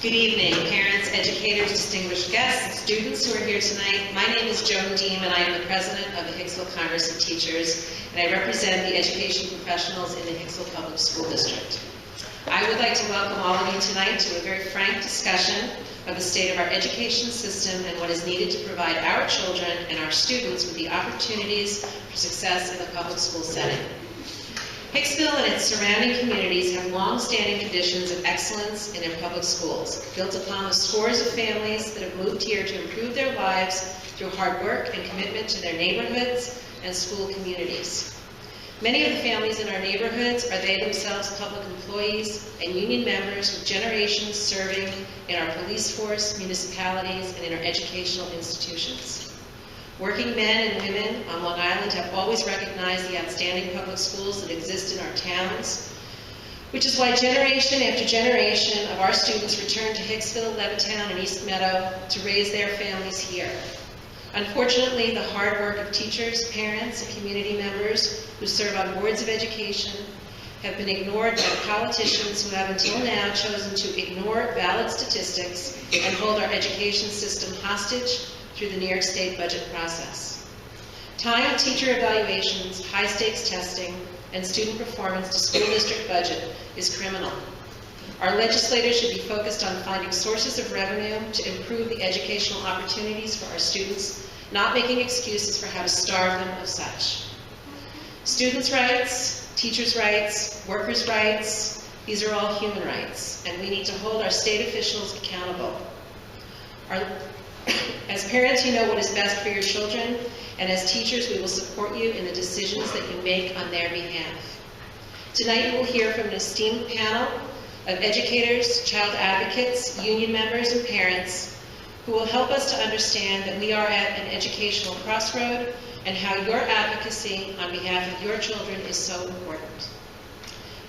Good evening, parents, educators, distinguished guests, students who are here tonight. My name is Joan and I am the president of the Hicksville Congress of Teachers, and I represent the education professionals in the Hicksville Public School District. I would like to welcome all of you tonight to a very frank discussion of the state of our education system and what is needed to provide our children and our students with the opportunities for success in the public school setting. Hicksville and its surrounding communities have long-standing traditions of excellence in their public schools, built upon the scores of families that have moved here to improve their lives through hard work and commitment to their neighborhoods and school communities. Many of the families in our neighborhoods are they themselves public employees and union members with generations serving in our police force, municipalities, and in our educational institutions. Working men and women on Long Island have always recognized the outstanding public schools that exist in our towns, which is why generation after generation of our students return to Hicksville, Levittown, and East Meadow to raise their families here. Unfortunately, the hard work of teachers, parents, and community members who serve on boards of education have been ignored by politicians who have until now chosen to ignore valid statistics and hold our education system hostage through the New York State budget process. Tying teacher evaluations, high-stakes testing, and student performance to school district budget is criminal. Our legislators should be focused on finding sources of revenue to improve the educational opportunities for our students, not making excuses for how to starve them of such. Students' rights, teachers' rights, workers' rights, these are all human rights, and we need to hold our state officials accountable. As parents, you know what is best for your children, and as teachers, we will support you in the decisions that you make on their behalf. Tonight, you will hear from an esteemed panel of educators, child advocates, union members, and parents who will help us to understand that we are at an educational crossroad and how your advocacy on behalf of your children is so important.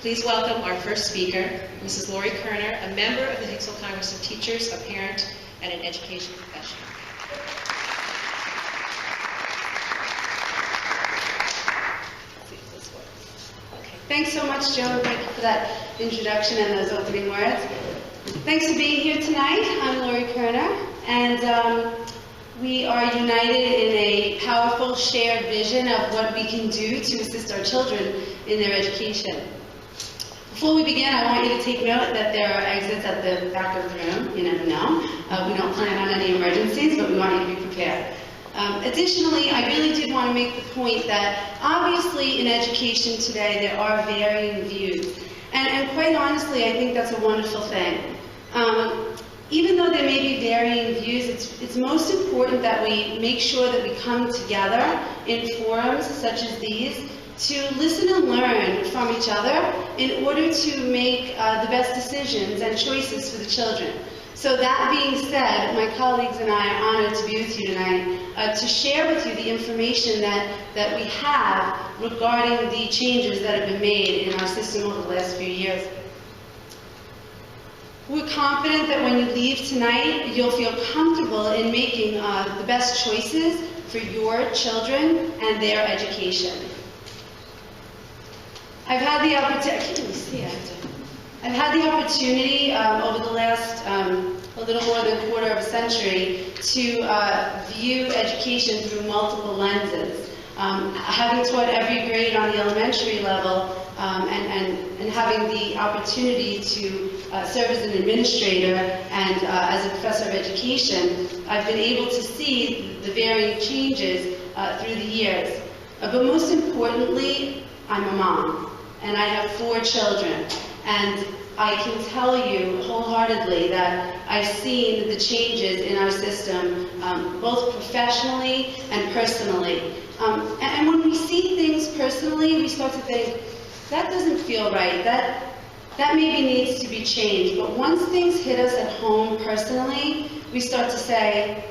Please welcome our first speaker, Mrs. Lori Kerner, a member of the Hicksville Congress of Teachers, a parent, and an education professional. Thanks so much, Joan. Thank you for that introduction and those opening words. Thanks for being here tonight. I'm Lori Kerner, and we are united in a powerful shared vision of what we can do to assist our children in their education. Before we begin, I want you to take note that there are exits at the back of the room. You never know. We don't plan on any emergencies, but we want you to be prepared. Additionally, I really did want to make the point that obviously in education today there are varying views. And quite honestly, I think that's a wonderful thing. Even though there may be varying views, it's most important that we make sure that we come together in forums such as these to listen and learn from each other in order to make the best decisions and choices for the children. So that being said, my colleagues and I are honored to be with you tonight to share with you the information that we have regarding the changes that have been made in our system over the last few years. We're confident that when you leave tonight, you'll feel comfortable in making the best choices for your children and their education. I've had the opportunity over the last a little more than a quarter of a century to view education through multiple lenses. Having taught every grade on the elementary level and having the opportunity to serve as an administrator and as a professor of education, I've been able to see the varying changes through the years. But most importantly, I'm a mom. And I have 4 children, and I can tell you wholeheartedly that I've seen the changes in our system, both professionally and personally. And when we see things personally, we start to think, that doesn't feel right, that maybe needs to be changed. But once things hit us at home personally, we start to say,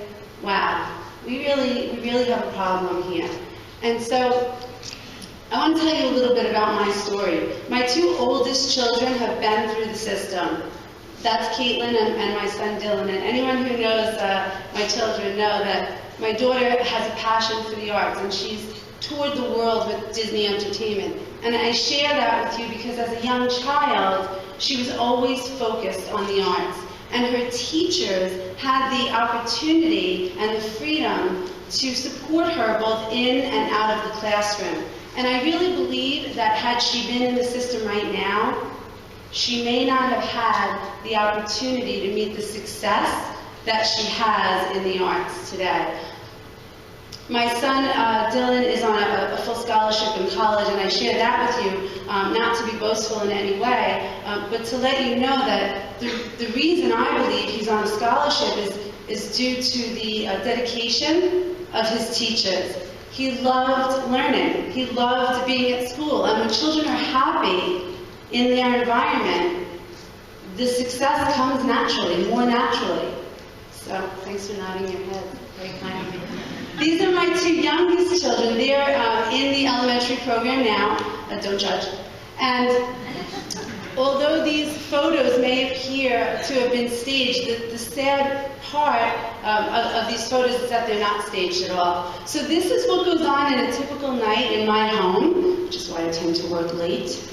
wow, we really have a problem here. And so, I want to tell you a little bit about my story. My 2 oldest children have been through the system. That's Caitlin and my son Dylan. And anyone who knows my children know that my daughter has a passion for the arts, and she's toured the world with Disney Entertainment. And I share that with you because as a young child, she was always focused on the arts. and her teachers had the opportunity and the freedom to support her both in and out of the classroom. And I really believe that had she been in the system right now, she may not have had the opportunity to meet the success that she has in the arts today. My son, Dylan, is on a full scholarship in college, and I share that with you, not to be boastful in any way, but to let you know that the reason I believe he's on a scholarship is due to the dedication of his teachers. He loved learning. He loved being at school. And when children are happy in their environment, the success comes naturally, more naturally. So, thanks for nodding your head. Very kind of you. These are my two youngest children. They're in the elementary program now. Don't judge. And although these photos may appear to have been staged, the sad part of these photos is that they're not staged at all. So this is what goes on in a typical night in my home, which is why I tend to work late.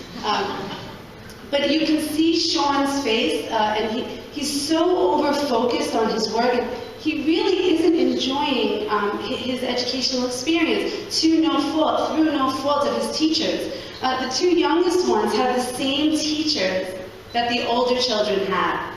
But you can see Sean's face, and he's so over-focused on his work, and he really isn't enjoying his educational experience through no fault of his teachers. The two youngest ones have the same teachers that the older children had,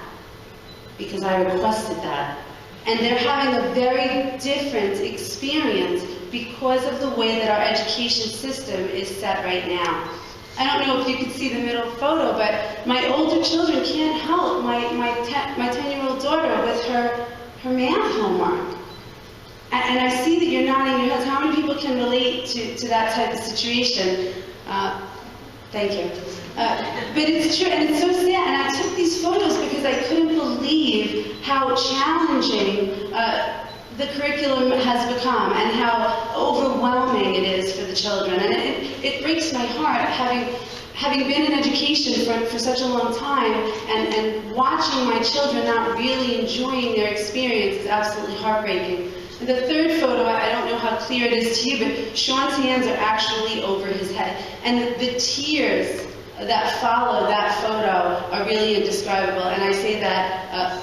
because I requested that. And they're having a very different experience because of the way that our education system is set right now. I don't know if you can see the middle photo, but my older children can't help my 10-year-old daughter with her math homework. And I see that you're nodding your heads. How many people can relate to that type of situation? Thank you. But it's true, and it's so sad. And I took these photos because I couldn't believe how challenging the curriculum has become and how overwhelming it is for the children. And it breaks my heart, having been in education for such a long time, and watching my children not really enjoying their experience is absolutely heartbreaking. And the third photo, I don't know how clear it is to you, but Sean's hands are actually over his head. And the tears that follow that photo are really indescribable. And I say that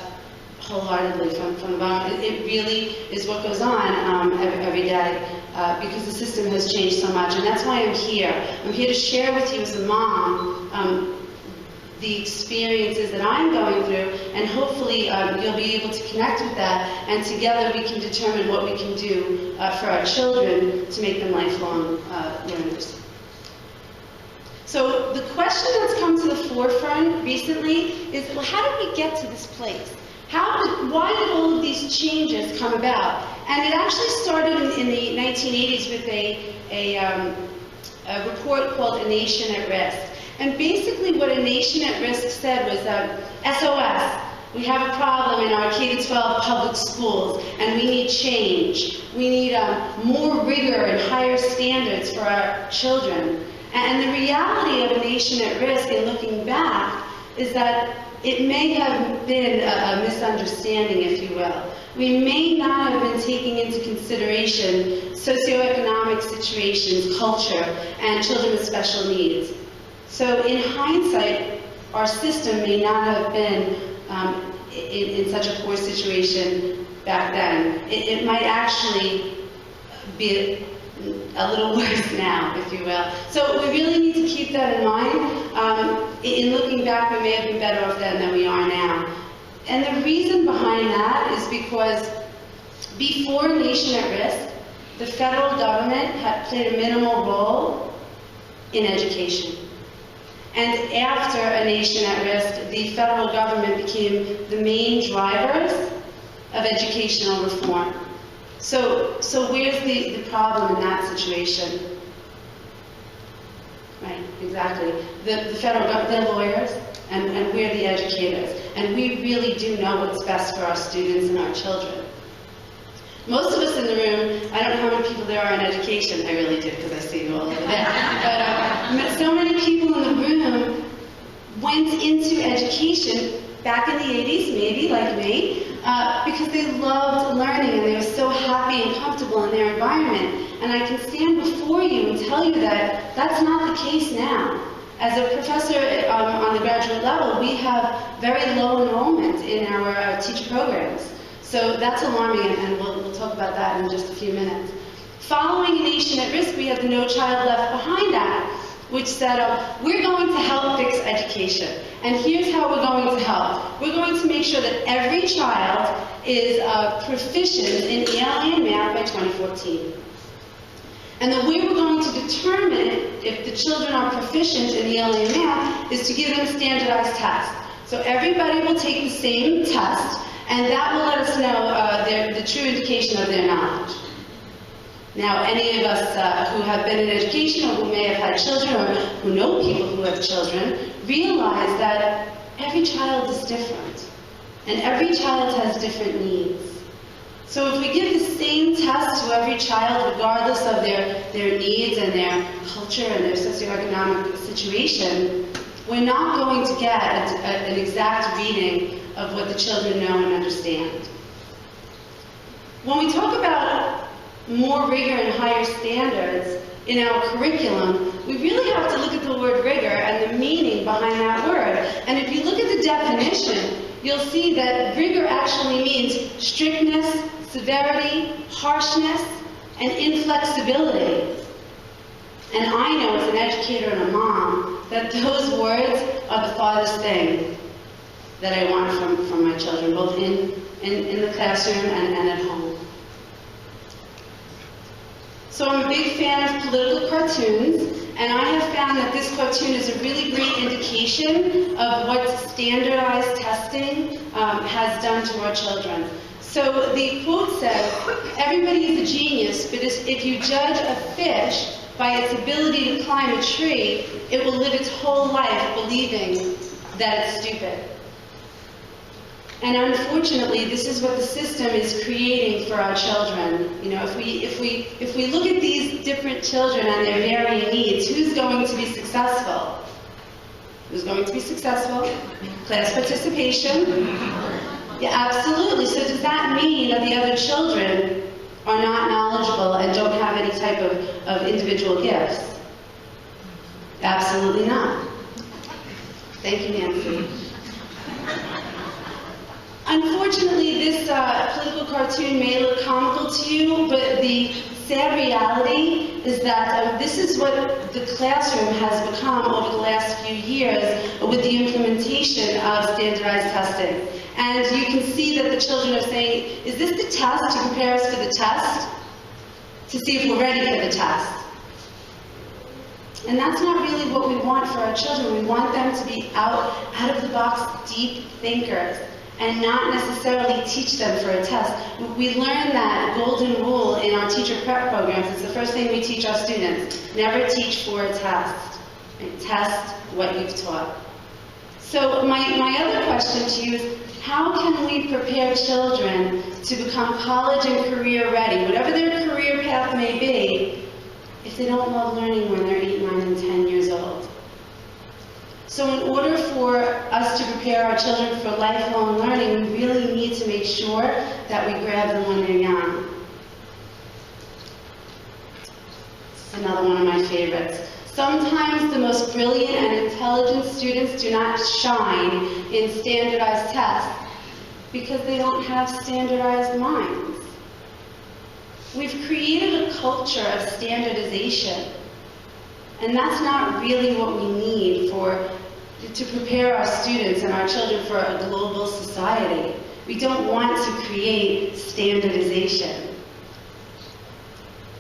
wholeheartedly from the bottom. It really is what goes on every day because the system has changed so much. And that's why I'm here. I'm here to share with you as a mom the experiences that I'm going through, and hopefully you'll be able to connect with that, and together we can determine what we can do for our children to make them lifelong learners. So the question that's come to the forefront recently is, well, how did we get to this place? Why did all of these changes come about? And it actually started in the 1980s with a report called A Nation at Risk. And basically what A Nation at Risk said was, SOS, we have a problem in our K-12 public schools, and we need change. We need more rigor and higher standards for our children. And the reality of A Nation at Risk, in looking back, is that it may have been a misunderstanding, if you will. We may not have been taking into consideration socioeconomic situations, culture, and children with special needs. So in hindsight, our system may not have been in such a poor situation back then. It might actually be a little worse now, if you will. So we really need to keep that in mind. In looking back, we may have been better off then than we are now. And the reason behind that is because before Nation at Risk, the federal government had played a minimal role in education. And after A Nation at Risk, the federal government became the main drivers of educational reform. So where's the problem in that situation? Right, exactly. The federal government, they're lawyers, and we're the educators. And we really do know what's best for our students and our children. Most of us in the room, I don't know how many people there are in education. I really do, because I see you all over there. But so many people in the room went into education back in the 80s, maybe, like me, because they loved learning and they were so happy and comfortable in their environment. And I can stand before you and tell you that that's not the case now. As a professor on the graduate level, we have very low enrollment in our teacher programs. So that's alarming, and we'll talk about that in just a few minutes. Following A Nation at Risk, we have the No Child Left Behind Act, which said, we're going to help fix education. And here's how we're going to help. We're going to make sure that every child is proficient in ELA and math by 2014. And the way we're going to determine if the children are proficient in ELA and math is to give them standardized tests. So everybody will take the same test, and that will let us know the true indication of their knowledge. Now, any of us who have been in education or who may have had children or who know people who have children realize that every child is different, and every child has different needs. So if we give the same test to every child, regardless of their needs and their culture and their socioeconomic situation, we're not going to get an exact reading of what the children know and understand. When we talk about more rigor and higher standards in our curriculum, we really have to look at the word rigor and the meaning behind that word. And if you look at the definition, you'll see that rigor actually means strictness, severity, harshness, and inflexibility. And I know as an educator and a mom that those words are the farthest thing that I want from my children, both in the classroom and at home. So I'm a big fan of political cartoons, and I have found that this cartoon is a really great indication of what standardized testing has done to our children. So the quote says, everybody is a genius, but if you judge a fish by its ability to climb a tree, it will live its whole life believing that it's stupid. And unfortunately, this is what the system is creating for our children. You know, if we look at these different children and their varying needs, who's going to be successful? Who's going to be successful? Class participation? Yeah, absolutely. So does that mean that the other children are not knowledgeable and don't have any type of individual gifts? Absolutely not. Thank you, Nancy. Unfortunately, this political cartoon may look comical to you, but the sad reality is that this is what the classroom has become over the last few years with the implementation of standardized testing. And you can see that the children are saying, is this the test to prepare us for the test? To see if we're ready for the test. And that's not really what we want for our children. We want them to be out of the box, deep thinkers, and not necessarily teach them for a test. We learn that golden rule in our teacher prep programs. It's the first thing we teach our students. Never teach for a test. And test what you've taught. So my other question to you is, how can we prepare children to become college and career ready, whatever their career path may be, if they don't love learning when they're 8, 9, and 10 years old? So in order for us to prepare our children for lifelong learning, we really need to make sure that we grab them when they're young. This is another one of my favorites. Sometimes the most brilliant and intelligent students do not shine in standardized tests because they don't have standardized minds. We've created a culture of standardization, and that's not really what we need to prepare our students and our children for a global society. We don't want to create standardization.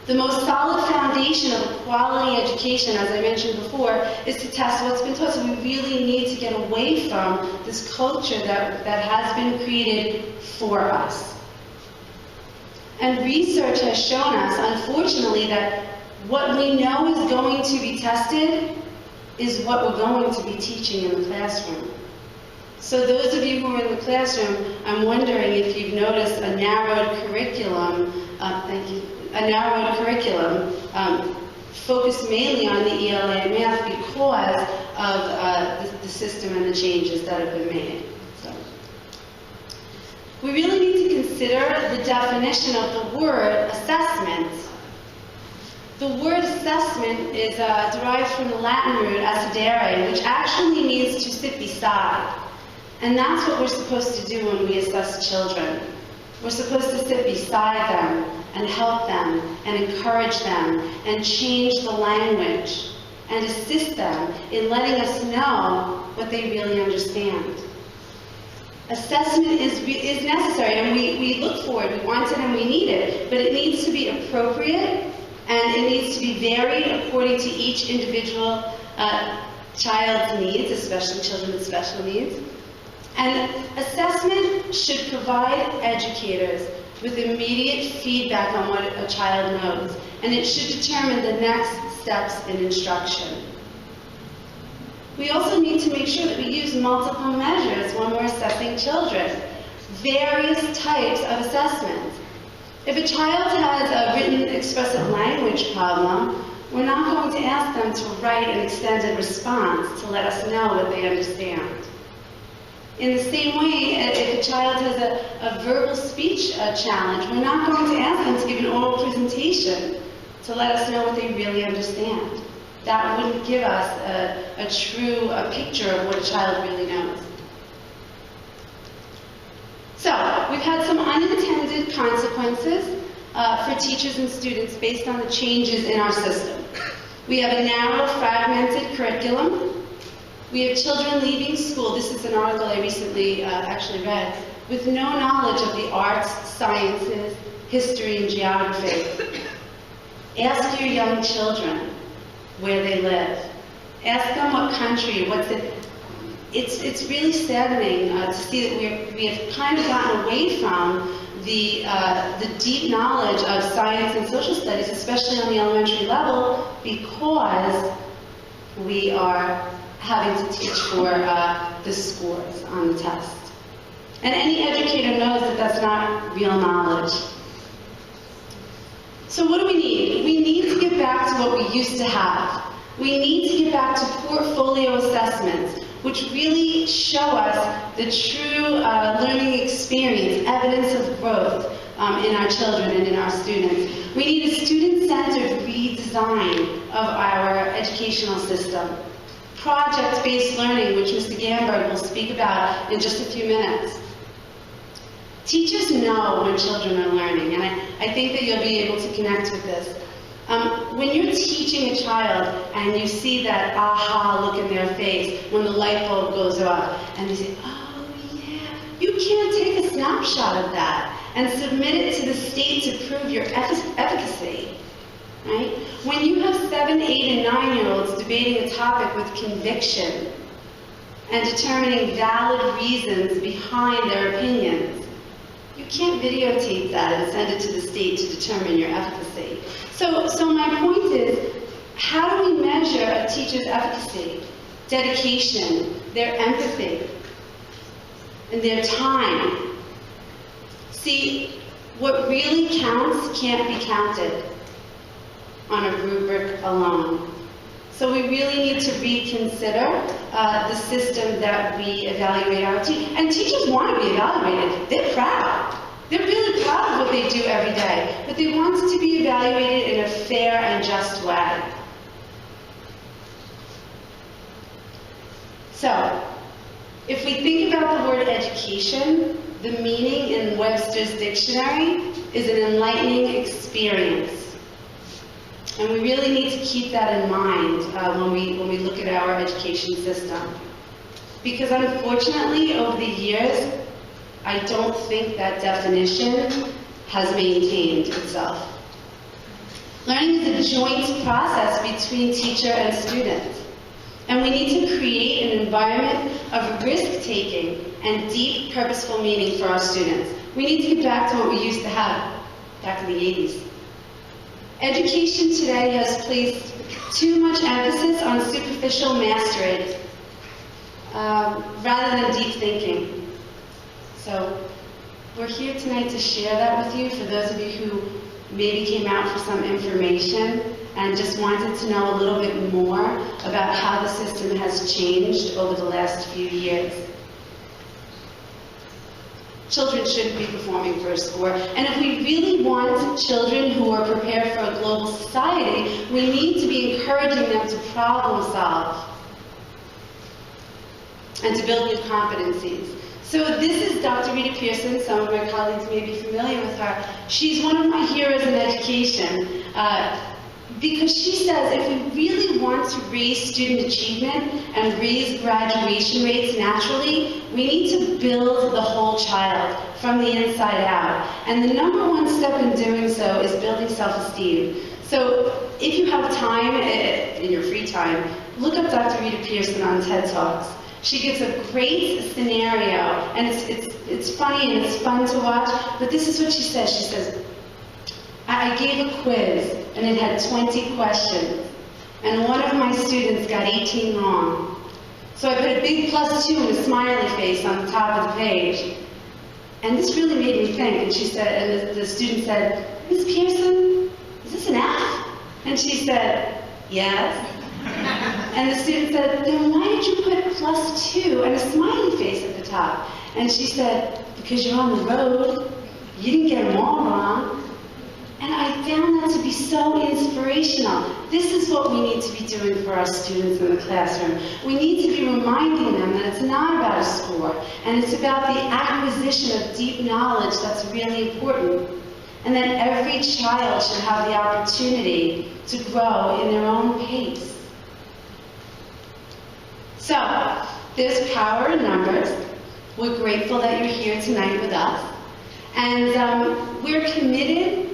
The most solid foundation of a quality education, as I mentioned before, is to test what's been taught. So we really need to get away from this culture that has been created for us. And research has shown us, unfortunately, that what we know is going to be tested is what we're going to be teaching in the classroom. So those of you who are in the classroom, I'm wondering if you've noticed a narrowed curriculum, focused mainly on the ELA and math because of the system and the changes that have been made. So, we really need to consider the definition of the word assessment. The word assessment is derived from the Latin root assedere, which actually means to sit beside. And that's what we're supposed to do when we assess children. We're supposed to sit beside them and help them and encourage them and change the language and assist them in letting us know what they really understand. Assessment is necessary, and we look for it, we want it, and we need it, but it needs to be appropriate, and it needs to be varied according to each individual child's needs, especially children with special needs. And assessment should provide educators with immediate feedback on what a child knows, and it should determine the next steps in instruction. We also need to make sure that we use multiple measures when we're assessing children, various types of assessments. If a child has a written expressive language problem, we're not going to ask them to write an extended response to let us know what they understand. In the same way, if a child has a verbal speech challenge, we're not going to ask them to give an oral presentation to let us know what they really understand. That wouldn't give us a true picture of what a child really knows. So, we've had some unintended consequences for teachers and students based on the changes in our system. We have a narrow, fragmented curriculum. We have children leaving school, this is an article I recently actually read, with no knowledge of the arts, sciences, history, and geography. Ask your young children where they live. Ask them what country, what's it. It's really saddening to see that we have kind of gotten away from the deep knowledge of science and social studies, especially on the elementary level, because we are having to teach for the scores on the test. And any educator knows that that's not real knowledge. So what do we need? We need to get back to what we used to have. We need to get back to portfolio assessments, which really show us the true learning experience, evidence of growth in our children and in our students. We need a student-centered redesign of our educational system. Project-based learning, which Mr. Gamberg will speak about in just a few minutes. Teachers know when children are learning, and I think that you'll be able to connect with this. When you're teaching a child and you see that aha look in their face when the light bulb goes off, and they say, oh yeah, you can't take a snapshot of that and submit it to the state to prove your efficacy. Right? When you have 7, 8, and 9-year-olds debating a topic with conviction and determining valid reasons behind their opinions, you can't videotape that and send it to the state to determine your efficacy. So my point is, how do we measure a teacher's efficacy, dedication, their empathy, and their time? See, what really counts can't be counted on a rubric alone. So we really need to reconsider the system that we evaluate our teachers. And teachers want to be evaluated. They're proud. They're really proud of what they do every day. But they want to be evaluated in a fair and just way. So, if we think about the word education, the meaning in Websters Dictionary is an enlightening experience. And we really need to keep that in mind when we look at our education system. Because unfortunately, over the years, I don't think that definition has maintained itself. Learning is a joint process between teacher and student. And we need to create an environment of risk-taking and deep, purposeful meaning for our students. We need to get back to what we used to have back in the 80s. Education today has placed too much emphasis on superficial mastery rather than deep thinking. So we're here tonight to share that with you for those of you who maybe came out for some information and just wanted to know a little bit more about how the system has changed over the last few years. children shouldn't be performing for a score. And if we really want children who are prepared for a global society, we need to be encouraging them to problem solve and to build new competencies. So this is Dr. Rita Pearson. Some of my colleagues may be familiar with her. She's one of my heroes in education because she says if we really want to raise student achievement and raise graduation rates naturally, we need to build the whole child from the inside out. And the number one step in doing so is building self-esteem. So if you have time, in your free time, look up Dr. Rita Pearson on TED Talks. She gives a great scenario, and it's funny and it's fun to watch, but this is what she says. She says, I gave a quiz, and it had 20 questions, and one of my students got 18 wrong. So I put a big +2 and a smiley face on the top of the page. And this really made me think, and she said, and the student said, Ms. Pearson, is this an F? And she said, yes. And the student said, then why did you put +2 and a smiley face at the top? And she said, because you're on the road, you didn't get them all wrong. And I found that to be so inspirational. This is what we need to be doing for our students in the classroom. We need to be reminding them that it's not about a score, and it's about the acquisition of deep knowledge that's really important. And that every child should have the opportunity to grow in their own pace. So, there's power in numbers. We're grateful that you're here tonight with us. And we're committed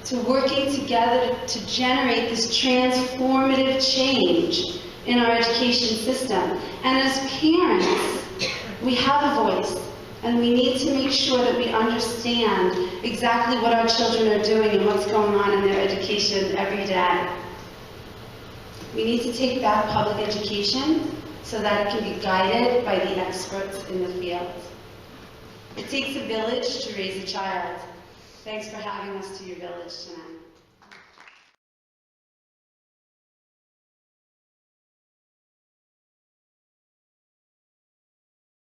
to working together to generate this transformative change in our education system. And as parents, we have a voice, and we need to make sure that we understand exactly what our children are doing and what's going on in their education every day. We need to take back public education so that it can be guided by the experts in the field. It takes a village to raise a child. Thanks for having us to your village tonight.